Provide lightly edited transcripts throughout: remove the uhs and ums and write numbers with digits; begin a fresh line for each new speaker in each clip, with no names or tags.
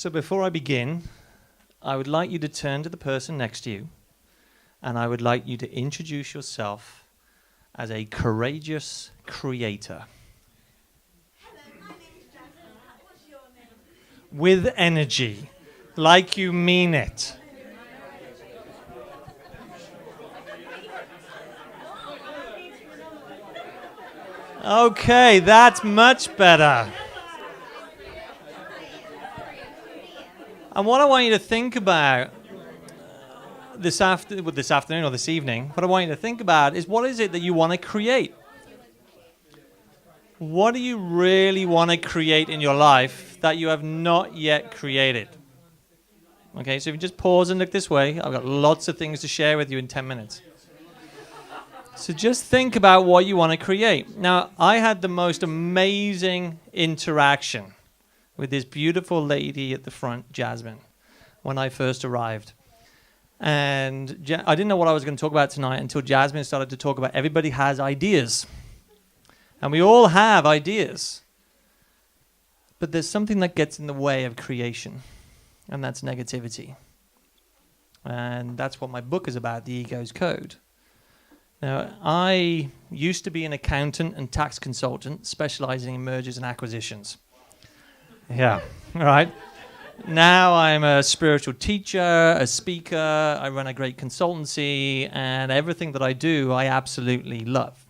So before I begin, I would like you to turn to the person next to you, and I would like you to introduce yourself as a courageous creator.
Hello, my name's Jasmine. What's your name?
With energy, like you mean it. Okay, that's much better. And what I want you to think about this afternoon or this evening, what I want you to think about is, what is it that you want to create? What do you really want to create in your life that you have not yet created? Okay, so if you just pause and look this way, I've got lots of things to share with you in 10 minutes. So just think about what you want to create. Now, I had the most amazing interaction with this beautiful lady at the front, Jasmine, when I first arrived. And I didn't know what I was going to talk about tonight until Jasmine started to talk about everybody has ideas. And we all have ideas. But there's something that gets in the way of creation, and that's negativity. And that's what my book is about, The Ego's Code. Now, I used to be an accountant and tax consultant specializing in mergers and acquisitions. Yeah, all right. Now I'm a spiritual teacher, a speaker, I run a great consultancy, and everything that I do, I absolutely love.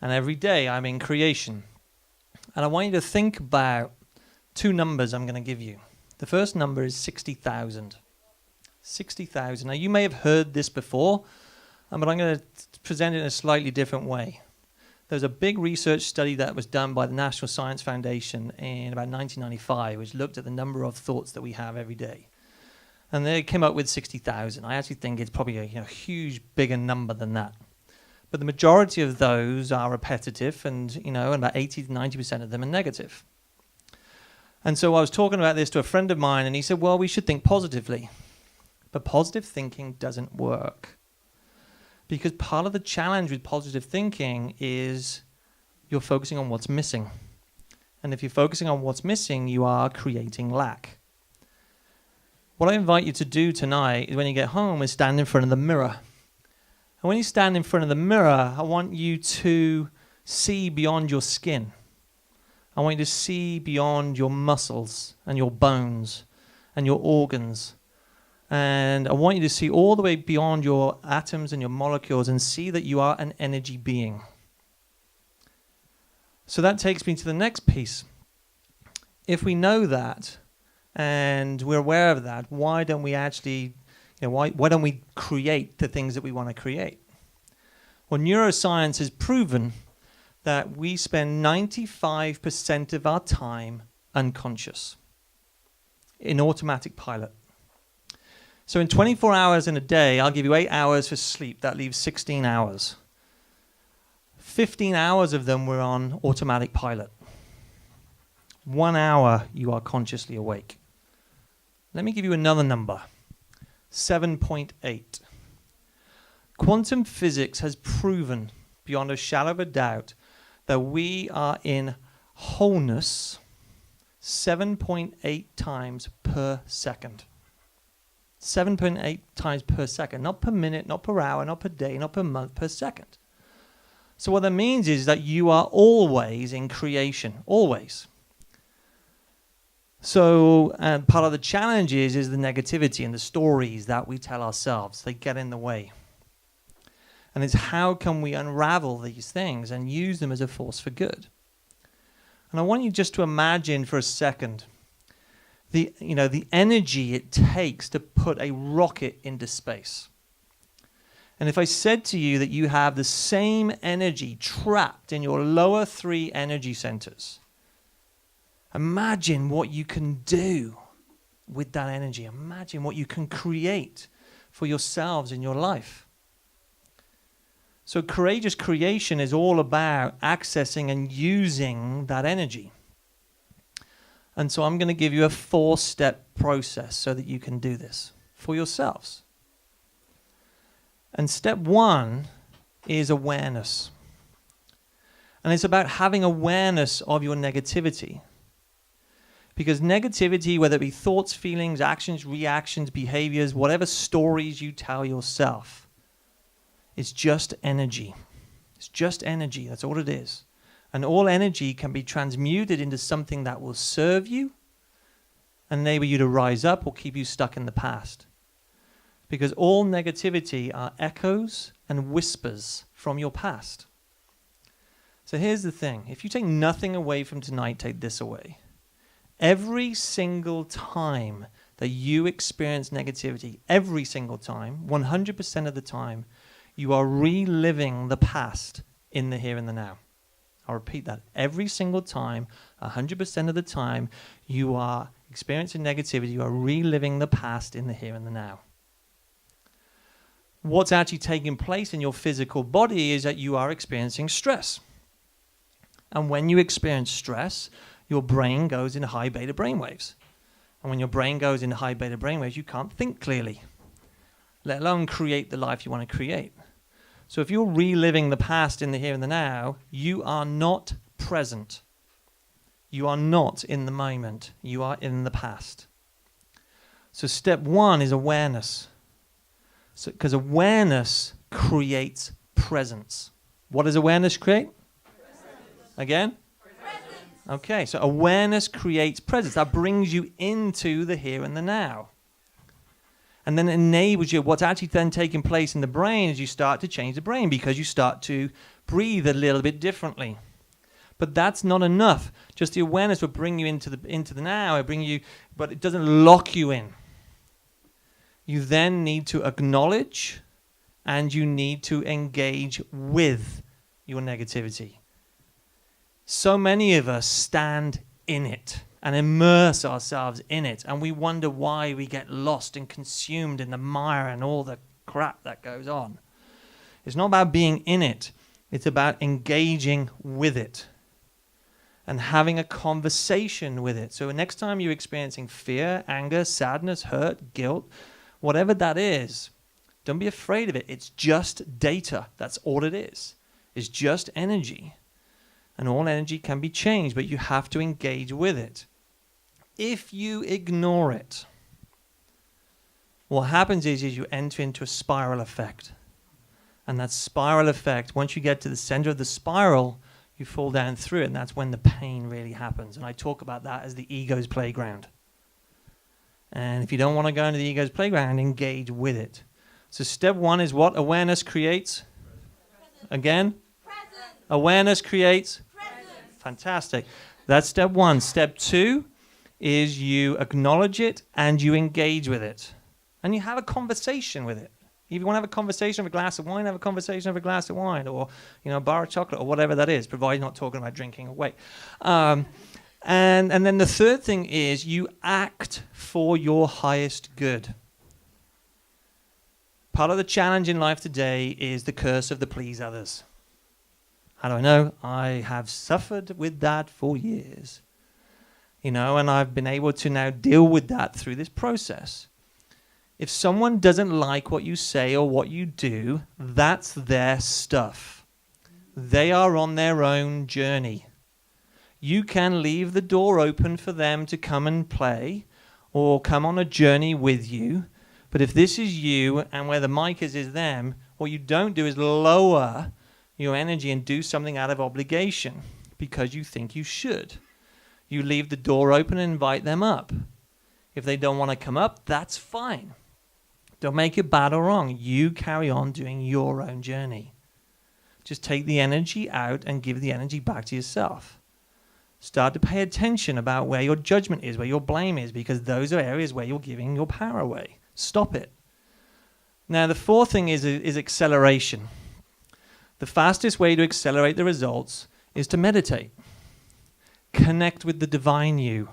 And every day I'm in creation. And I want you to think about two numbers I'm going to give you. The first number is 60,000. 60,000. Now, you may have heard this before, but I'm going to present it in a slightly different way. There's a big research study that was done by the National Science Foundation in about 1995, which looked at the number of thoughts that we have every day. And they came up with 60,000. I actually think it's probably a huge, bigger number than that. But the majority of those are repetitive, and about 80 to 90% of them are negative. And so I was talking about this to a friend of mine, and he said, well, we should think positively. But positive thinking doesn't work. Because part of the challenge with positive thinking is you're focusing on what's missing. And if you're focusing on what's missing, you are creating lack. What I invite you to do tonight is, when you get home, is stand in front of the mirror. And when you stand in front of the mirror, I want you to see beyond your skin. I want you to see beyond your muscles and your bones and your organs. And I want you to see all the way beyond your atoms and your molecules and see that you are an energy being. So that takes me to the next piece. If we know that and we're aware of that, why don't we actually, why don't we create the things that we want to create? Well, neuroscience has proven that we spend 95% of our time unconscious, in automatic pilot. So in 24 hours in a day, I'll give you 8 hours for sleep. That leaves 16 hours. 15 hours of them were on automatic pilot. 1 hour you are consciously awake. Let me give you another number. 7.8. Quantum physics has proven beyond a shadow of a doubt that we are in wholeness 7.8 times per second. 7.8 times per second, not per minute, not per hour, not per day, not per month, per second. So what that means is that you are always in creation, always. So part of the challenge is the negativity and the stories that we tell ourselves. They get in the way. And it's how can we unravel these things and use them as a force for good. And I want you just to imagine for a second the energy it takes to put a rocket into space. And if I said to you that you have the same energy trapped in your lower 3 energy centers, imagine what you can do with that energy. Imagine what you can create for yourselves in your life. So courageous creation is all about accessing and using that energy. And so I'm going to give you a 4-step process so that you can do this for yourselves. And step 1 is awareness. And it's about having awareness of your negativity. Because negativity, whether it be thoughts, feelings, actions, reactions, behaviors, whatever stories you tell yourself, it's just energy. It's just energy. That's all it is. And all energy can be transmuted into something that will serve you, enable you to rise up, or keep you stuck in the past. Because all negativity are echoes and whispers from your past. So here's the thing. If you take nothing away from tonight, take this away. Every single time that you experience negativity, every single time, 100% of the time, you are reliving the past in the here and the now. I'll repeat that. Every single time, 100% of the time, you are experiencing negativity, you are reliving the past in the here and the now. What's actually taking place in your physical body is that you are experiencing stress. And when you experience stress, your brain goes into high beta brainwaves. And when your brain goes into high beta brainwaves, you can't think clearly, let alone create the life you want to create. So if you're reliving the past in the here and the now, you are not present. You are not in the moment. You are in the past. So step one is awareness. Because awareness creates presence. What does awareness create? Presence. Again? Presence. Okay, so awareness creates presence. That brings you into the here and the now. And then enables you. What's actually then taking place in the brain is you start to change the brain because you start to breathe a little bit differently. But that's not enough. Just the awareness will bring you into the now. But it doesn't lock you in. You then need to acknowledge and you need to engage with your negativity. So many of us stand in it and immerse ourselves in it, and we wonder why we get lost and consumed in the mire and all the crap that goes on. It's not about being in it. It's about engaging with it and having a conversation with it. So next time you're experiencing fear, anger, sadness, hurt, guilt, whatever that is, don't be afraid of it. It's just data. That's all it is. It's just energy. And all energy can be changed, but you have to engage with it. If you ignore it, what happens is you enter into a spiral effect. And that spiral effect, once you get to the center of the spiral, you fall down through it, and that's when the pain really happens. And I talk about that as the ego's playground. And if you don't want to go into the ego's playground, engage with it. So step one is what awareness creates? Presence. Again? Presence. Awareness creates? Presence. Fantastic. That's step one. Step two is you acknowledge it and you engage with it. And you have a conversation with it. If you want to have a conversation of a glass of wine, have a conversation of a glass of wine, or a bar of chocolate, or whatever that is, provided you're not talking about drinking away. And then the third thing is you act for your highest good. Part of the challenge in life today is the curse of the please others. How do I know? I have suffered with that for years. And I've been able to now deal with that through this process. If someone doesn't like what you say or what you do, that's their stuff. They are on their own journey. You can leave the door open for them to come and play or come on a journey with you. But if this is you and where the mic is them, what you don't do is lower your energy and do something out of obligation because you think you should. You leave the door open and invite them up. If they don't want to come up, that's fine. Don't make it bad or wrong. You carry on doing your own journey. Just take the energy out and give the energy back to yourself. Start to pay attention about where your judgment is, where your blame is, because those are areas where you're giving your power away. Stop it. Now, the fourth thing is acceleration. The fastest way to accelerate the results is to meditate. Connect with the divine you.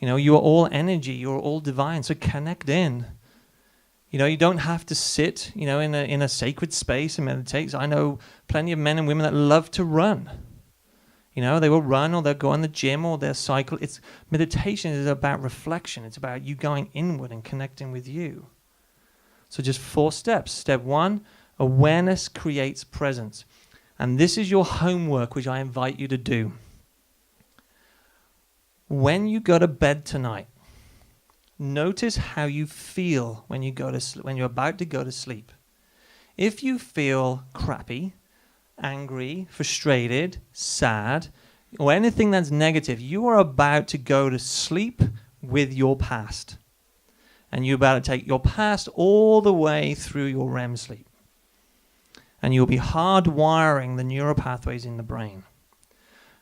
You are all energy. You're all divine. So connect in. You don't have to sit, in a sacred space and meditate. I know plenty of men and women that love to run. They will run or they'll go on the gym or they'll cycle. Meditation is about reflection. It's about you going inward and connecting with you. So just 4 steps. Step 1, awareness creates presence. And this is your homework, which I invite you to do. When you go to bed tonight, notice how you feel when when you're about to go to sleep. If you feel crappy, angry, frustrated, sad, or anything that's negative, you are about to go to sleep with your past. And you're about to take your past all the way through your REM sleep. And you'll be hardwiring the neural pathways in the brain.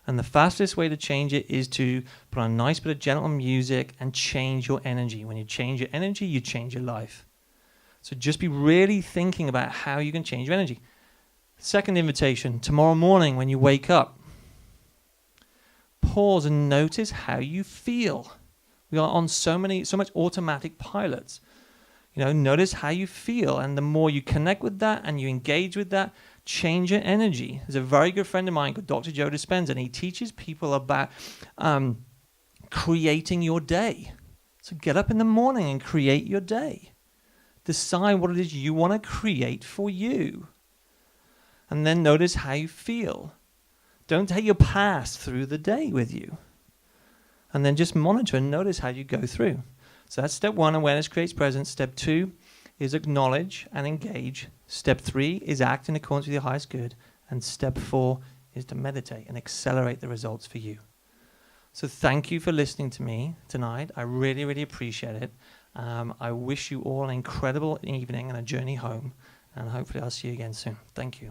And the fastest way to change it is to put on a nice bit of gentle music and change your energy. When you change your energy, you change your life. So just be really thinking about how you can change your energy. Second invitation, tomorrow morning when you wake up, pause and notice how you feel. We are on so much automatic pilots. Notice how you feel, and the more you connect with that and you engage with that, change your energy. There's a very good friend of mine called Dr. Joe Dispenza, and he teaches people about creating your day. So get up in the morning and create your day. Decide what it is you want to create for you. And then notice how you feel. Don't take your past through the day with you. And then just monitor and notice how you go through. So that's step 1, awareness creates presence. Step 2 is acknowledge and engage. Step 3 is act in accordance with your highest good. And step 4 is to meditate and accelerate the results for you. So thank you for listening to me tonight. I really, really appreciate it. I wish you all an incredible evening and a journey home. And hopefully I'll see you again soon. Thank you.